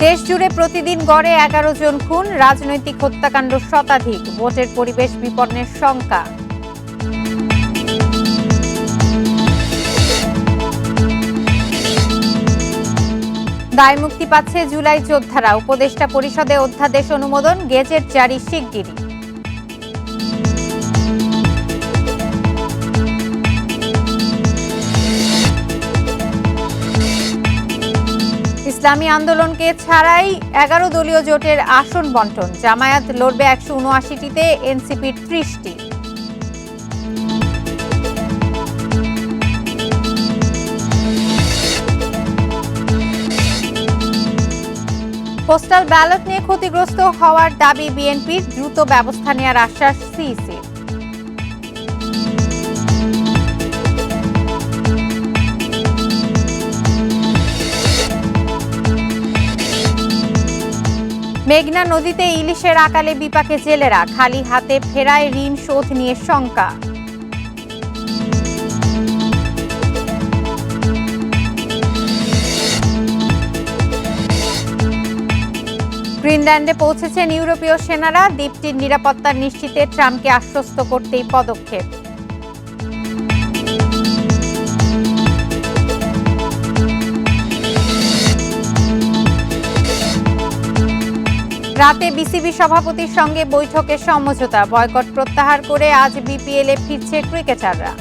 দেশ জুড়ে প্রতিদিন গড়ে 11 জন খুন, রাজনৈতিক হত্যাকাণ্ড শতাধিক, ভোটের পরিবেশ বিপন্নের শঙ্কা। দায় মুক্তি পাচ্ছে জুলাই যোদ্ধারা, উপদেষ্টা পরিষদে অধ্যাদেশ অনুমোদন, গেজেট জারি শিগগিরই। ইসলামী আন্দোলনকে ছাড়াই 11 দলীয় জোটের আসন বণ্টন, জামায়াত লড়বে 179টিতে, এনসিপির 30টি। পোস্টাল ব্যালট নিয়ে ক্ষতিগ্রস্ত হওয়ার দাবি বিএনপির, দ্রুত ব্যবস্থা নেওয়ার আশ্বাস সিইসির। মেঘনা নদীতে ইলিশের আকালে বিপাকে জেলেরা, খালি হাতে ফেরায় ঋণ শোধ নিয়ে শঙ্কা। গ্রিনল্যান্ডে পৌঁছেছেন ইউরোপীয় সেনারা, দ্বীপটির নিরাপত্তা নিশ্চিতে ট্রাম্পকে আশ্বস্ত করতেই পদক্ষেপ। রাতে বিসিবি সভাপতির সঙ্গে বৈঠকে সমঝোতা, বয়কট প্রত্যাহার করে আজ বিপিএলে ফিরছে ক্রিকেটাররা।